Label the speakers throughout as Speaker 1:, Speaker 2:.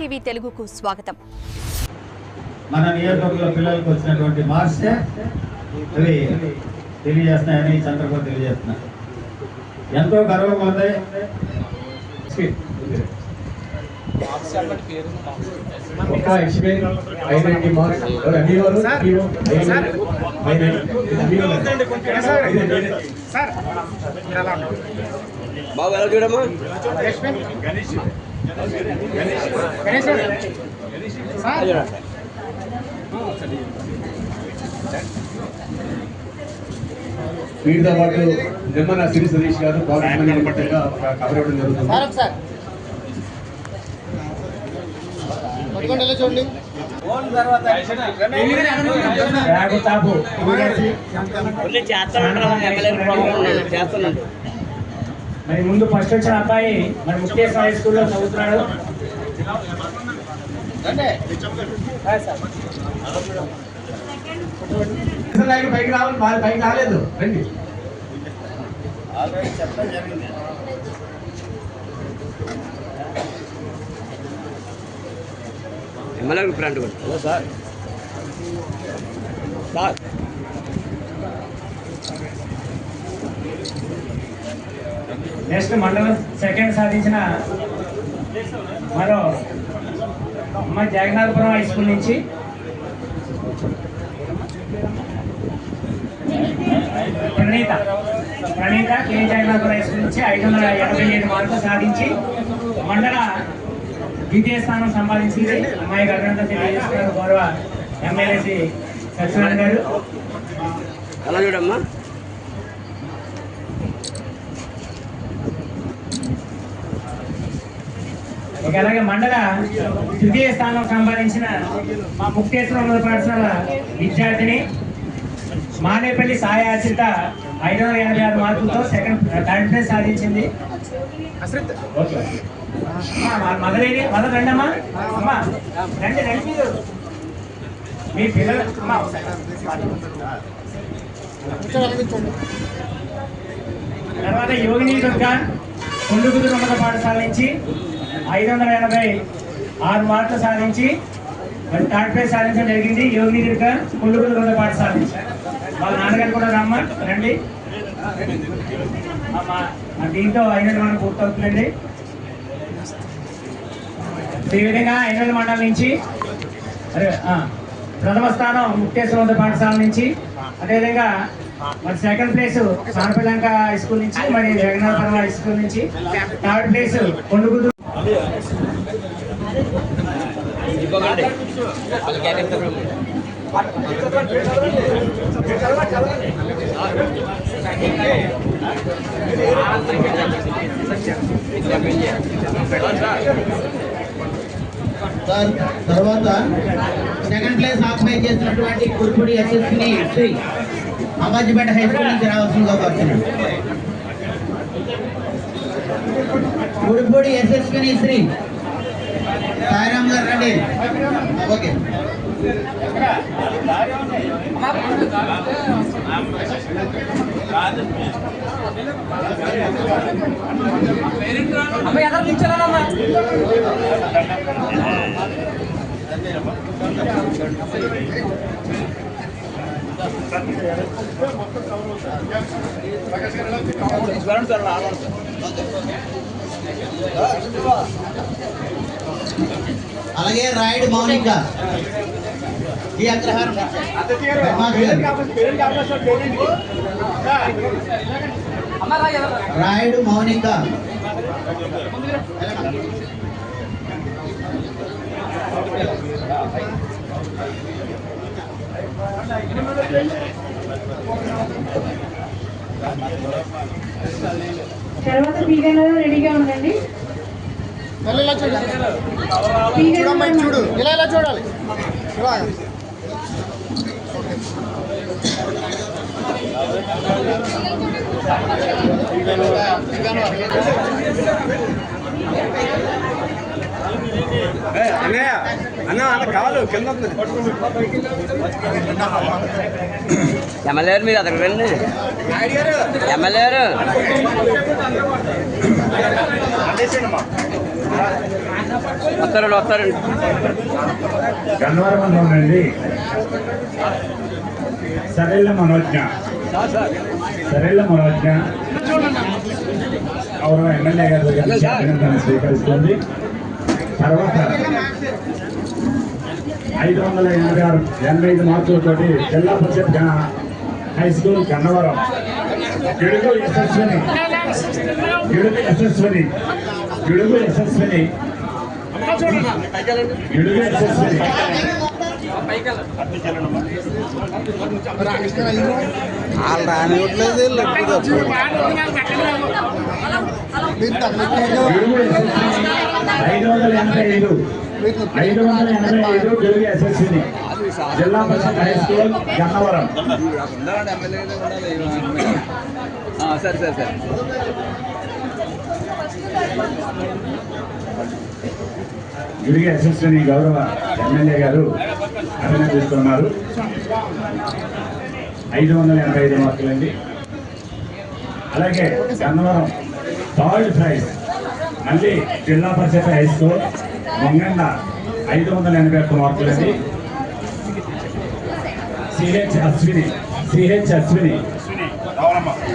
Speaker 1: TV తెలుగుకు స్వాగతం.
Speaker 2: మన నియోజకవర్గంలో పిల్లలకు వచ్చినటువంటి మార్క్సే ఇవి తెలియజేస్తున్నాయని చంద్రబాబు తెలియజేస్తున్నారు. ఎంతో గర్వంగా ఉంది.
Speaker 3: బాబు ఎలా చూడమ్మా
Speaker 4: వీటితో పాటు నిమ్మన సిరి సతీష్ గారు పట్టంగా కవర్ ఇవ్వడం జరుగుతుంది.
Speaker 5: చూడండి
Speaker 6: మరి ముందు ఫస్ట్ వచ్చిన అబ్బాయి మరి ముఖ్యేశ్వర హై స్కూల్లో చదువుతున్నాడు.
Speaker 4: పైకి రావాలి, పైకి రాలేదు. రండి.
Speaker 2: చెప్పడం జరిగింది.
Speaker 3: ఎమ్మెల్యే ప్లాంట్ కూడా సార్ సార్
Speaker 6: నెక్స్ట్ మండలం సెకండ్ సాధించిన మరో అమ్మ జగన్నాథపురం హై స్కూల్ నుంచి ప్రణీత కే జగన్నాథపురం హై స్కూల్ నుంచి 587 మార్కులు సాధించి మండల ద్వితీయ స్థానం సంపాదించింది. అమ్మాయి గర్వంతో తెలియజేస్తున్నారు గౌరవ ఎమ్మెల్యే సత్యనారాయణ గారు.
Speaker 3: అలా చూడమ్మా
Speaker 6: అలాగే మండల తృతీయ స్థానం సంపాదించిన మా ముక్తేశ్వర ఉన్నత పాఠశాల విద్యార్థిని మానేపల్లి సాయి ఆశ్రిత 586 మార్కులతో థర్డ్ ప్లేస్ సాధించింది. మొదలైన రండమ్మా అమ్మా రండి రండి మీ పిల్లలు తర్వాత యోగిని దుర్గా కొండుగుదు ఉన్నత పాఠశాల నుంచి 586 మార్కులు సాధించి మరి థర్డ్ ప్లేస్ సాధించడం జరిగింది. యోగిని దుర్గా కొండుగుదు ఉన్నత పాఠశాల నుంచి వాళ్ళ నాన్నగారు కూడా రమ్మా రండి. దీంతో 500 మంది పూర్తవుతుందండి. ఈ విధంగా 500 మండలం నుంచి ప్రథమ స్థానం ముక్తేశ్వర ఉన్నత పాఠశాల నుంచి, అదేవిధంగా మరి సెకండ్ ప్లేస్ సానపల్లంక హై స్కూల్ నుంచి, మరి జగన్నాథపురం హై స్కూల్ నుంచి, థర్డ్ ప్లేస్ కొండుగుదు.
Speaker 5: తర్వాత సెకండ్ ప్లేస్ ఆక్యుపై చేసినటువంటి కుర్పూడి ఎస్ఎస్ని శ్రీ అంబాజీపేట హై స్కూల్ నుంచి రావాల్సిందిగా కోరుతున్నాను. కుర్పూడి ఎస్ఎస్ని శ్రీ సాయిరామ్ గారు రండి. ఓకే అలాగే రాయుడు మౌనిక ఈ అగ్రహారం రాయుడు మౌనిక
Speaker 7: తర్వాత పీగన్ రెడీగా ఉండండి.
Speaker 5: చూడు ఇలా చూడాలి.
Speaker 3: అన్నయ్య అన్న అన్న కావాలి కింద ఎమ్మెల్యే మీరు అక్కడికి రండి ఎమ్మెల్యే వస్తారండి.
Speaker 1: గన్నవరం ఉందండి. సరైన మనోజ్ఞ గౌరవ ఎమ్మెల్యే గారి దగ్గర నుంచి అభినందన స్వీకరిస్తుంది. తర్వాత 585 మార్కులతోటి జిల్లా పరిషత్ హై స్కూల్ గన్నవరం గిడుగు యశస్విని తెలుగు యశస్విని జిల్లా పరిషత్ హై స్కూల్ గన్నవరం.
Speaker 3: సరే
Speaker 1: తెలుగు యశస్విని గౌరవ ఎమ్మెల్యే గారు అభినందిస్తున్నారు. 585 మార్కులండి. అలాగే గన్నవరం థర్డ్ ప్రైజ్ మళ్ళీ జిల్లా పరిషత్ హై స్కూల్ మొంగండ 581 మార్కులండి. సిహెచ్ అశ్విని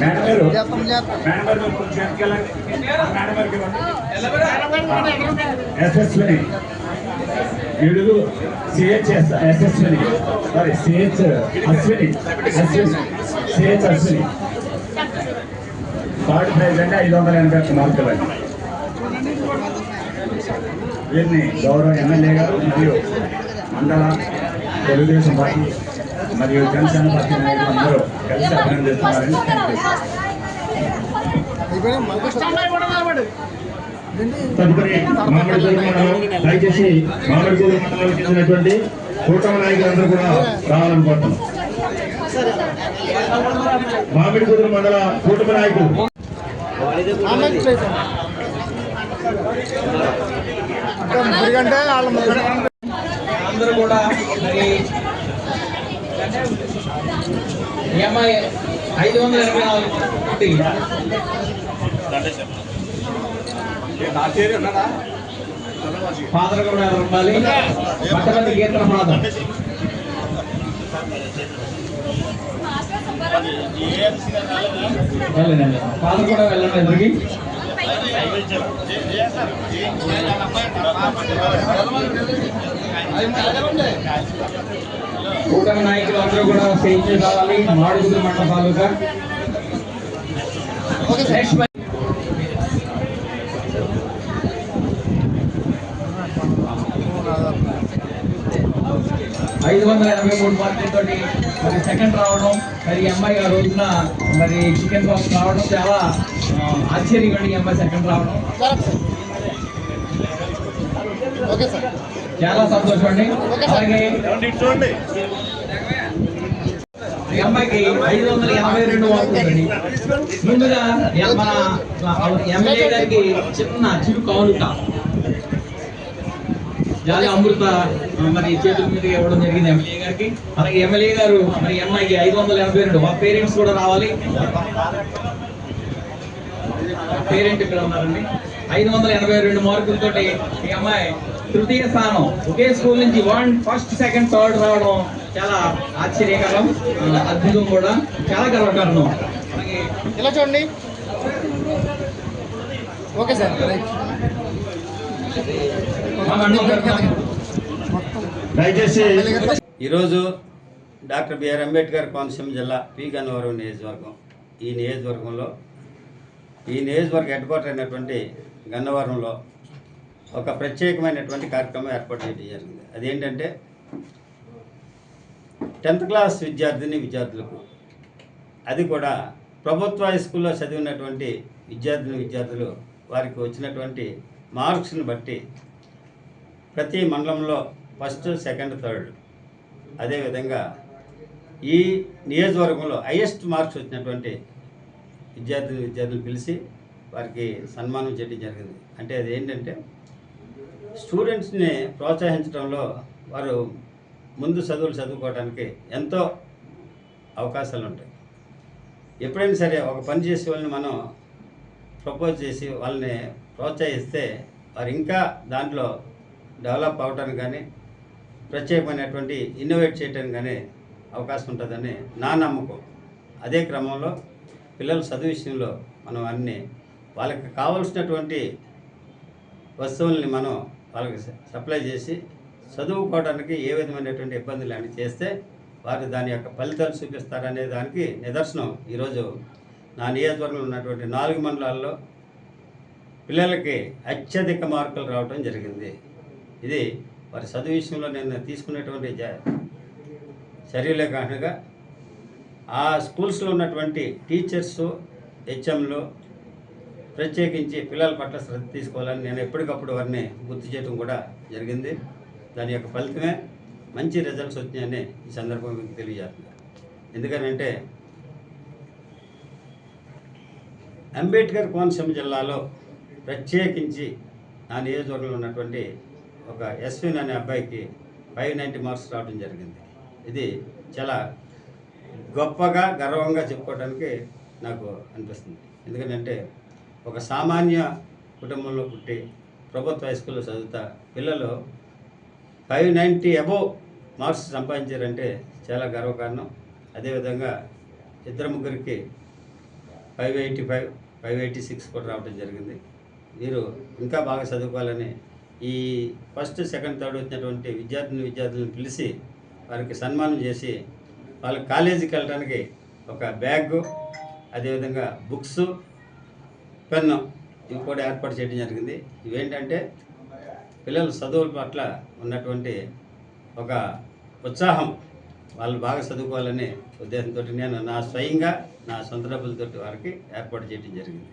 Speaker 1: మేడం గారు Yashaswini Gidugu CH Ashwini third prize అంటే 581 మార్కులండి. వీరిని గౌరవ ఎమ్మెల్యే గారు మరియు మండల తెలుగుదేశం పార్టీ మరియు జనసేన పార్టీ నాయకులు అందరూ కలిసి అభినందిస్తున్నారని. తదుపరి మామిడిపూడి మండలం, దయచేసి మామిడిపూడి మండలానికి చెందినటువంటి కూటమి నాయకులందరూ కూడా రావాలనుకుంటున్నాం. మామిడిపూడి మండల కూటమి నాయకులు
Speaker 5: అందరూ కూడా మరి EMI 584 ఫాదర్ కూడా ఉండాలి. పట్టమంది గీతల ఫాదర్ ఫాదర్ కూడా వెళ్ళండి. ఎదురుకి కూటమి నాయకులు అందరూ కూడా స్టేజ్ కావాలి. మాడుగురు మండల తాలూకా నెక్స్ట్ 583 మార్కులతో మరి సెకండ్ రావడం, మరి అమ్మాయి ఆ రోజున మరి చికెన్ బాక్స్ రావడం చాలా ఆశ్చర్యంగా ఈ అమ్మాయి సెకండ్ రావడం చాలా సంతోషం అండి. అలాగే ఈ అమ్మాయికి 582 మార్కులు. ముందుగా మన ఎమ్మెల్యే గారికి చిరు కానుక జాలి అమృత మరి చేతుల మీద ఇవ్వడం జరిగింది ఎమ్మెల్యే గారికి. అలాగే ఎమ్మెల్యే గారు మరి అమ్మాయికి 582 వాళ్ళ పేరెంట్స్ కూడా రావాలి. పేరెంట్ ఇక్కడ ఉన్నారండి. 582 మార్కులతో ఈ అమ్మాయి తృతీయ స్థానం. ఒకే స్కూల్ నుంచి ఫస్ట్ సెకండ్ థర్డ్ రావడం చాలా ఆశ్చర్యకరం, అద్భుతం కూడా, చాలా గర్వకారణం. అలాగే ఇలా చూడండి. Okay sir.
Speaker 2: దయచేసి ఈరోజు డాక్టర్ బిఆర్ అంబేద్కర్ కోనసీమ జిల్లా పి గన్నవరం నియోజకవర్గం. ఈ నియోజకవర్గ హెడ్ క్వార్టర్ అయినటువంటి గన్నవరంలో ఒక ప్రత్యేకమైనటువంటి కార్యక్రమం ఏర్పాటు చేయడం జరిగింది. అదేంటంటే 10th క్లాస్ విద్యార్థులకు, అది కూడా ప్రభుత్వ హై స్కూల్లో చదివినటువంటి విద్యార్థులు వారికి వచ్చినటువంటి మార్క్స్ని బట్టి ప్రతి మండలంలో ఫస్ట్ సెకండ్ థర్డ్, అదేవిధంగా ఈ నియోజకవర్గంలో హైయెస్ట్ మార్క్స్ వచ్చినటువంటి విద్యార్థులు పిలిచి వారికి సన్మానం చేయడం జరిగింది. అంటే అది ఏంటంటే స్టూడెంట్స్ని ప్రోత్సహించడంలో వారు ముందు చదువుకోవడానికి ఎంతో అవకాశాలు ఉంటాయి. ఎప్పుడైనా సరే ఒక పని చేసే వాళ్ళని మనం ప్రపోజ్ చేసి వాళ్ళని ప్రోత్సహిస్తే వారు ఇంకా దాంట్లో డెవలప్ అవటానికి కానీ ప్రత్యేకమైనటువంటి ఇన్నోవేట్ చేయడానికి కానీ అవకాశం ఉంటుందని నా నమ్మకం. అదే క్రమంలో పిల్లల చదువు విషయంలో మనం అన్నీ వాళ్ళకి కావాల్సినటువంటి వస్తువుల్ని మనం వాళ్ళకి సప్లై చేసి చదువుకోవడానికి ఏ విధమైనటువంటి ఇబ్బందులు అని చేస్తే వారు దాని యొక్క ఫలితాలు చూపిస్తారనే దానికి నిదర్శనం ఈరోజు నా నియోజకవర్గంలో ఉన్నటువంటి 4 మండలాల్లో పిల్లలకి అత్యధిక మార్కులు రావడం జరిగింది. ఇది వారి చదువు విషయంలో నేను తీసుకున్నటువంటి చర్యలే కారణంగా ఆ స్కూల్స్లో ఉన్నటువంటి టీచర్సు, హెచ్ఎంలు ప్రత్యేకించి పిల్లల పట్ల శ్రద్ధ తీసుకోవాలని నేను ఎప్పటికప్పుడు వారిని గుర్తు చేయడం కూడా జరిగింది. దాని యొక్క ఫలితమే మంచి రిజల్ట్స్ వచ్చినాయని ఈ సందర్భంగా మీకు తెలియజేస్తున్నాను. ఎందుకనంటే అంబేద్కర్ కోనసీమ జిల్లాలో ప్రత్యేకించి నా నియోజకవర్గంలో ఉన్నటువంటి ఒక ఎస్విన్ అనే అబ్బాయికి 590 మార్క్స్ రావడం జరిగింది. ఇది చాలా గొప్పగా గర్వంగా చెప్పుకోవడానికి నాకు అనిపిస్తుంది. ఎందుకంటే ఒక సామాన్య కుటుంబంలో పుట్టి ప్రభుత్వ హై స్కూల్లో చదువుతా పిల్లలు 590 అబోవ్ మార్క్స్ సంపాదించారంటే చాలా గర్వకారణం. అదేవిధంగా 2-3కి 585, 586 కూడా రావడం జరిగింది. మీరు ఇంకా బాగా చదువుకోవాలని ఈ ఫస్ట్, సెకండ్, థర్డ్ వచ్చినటువంటి విద్యార్థులను పిలిచి వారికి సన్మానం చేసి వాళ్ళకి కాలేజీకి వెళ్ళడానికి ఒక బ్యాగు, అదేవిధంగా బుక్స్, పెన్ను ఇవి కూడా ఏర్పాటు చేయడం జరిగింది. ఇవేంటంటే పిల్లల చదువుల పట్ల ఉన్నటువంటి ఒక ఉత్సాహం, వాళ్ళు బాగా చదువుకోవాలనే ఉద్దేశంతో నేను నా స్వయంగా నా సొంత డబ్బులతో వారికి ఏర్పాటు చేయడం జరిగింది.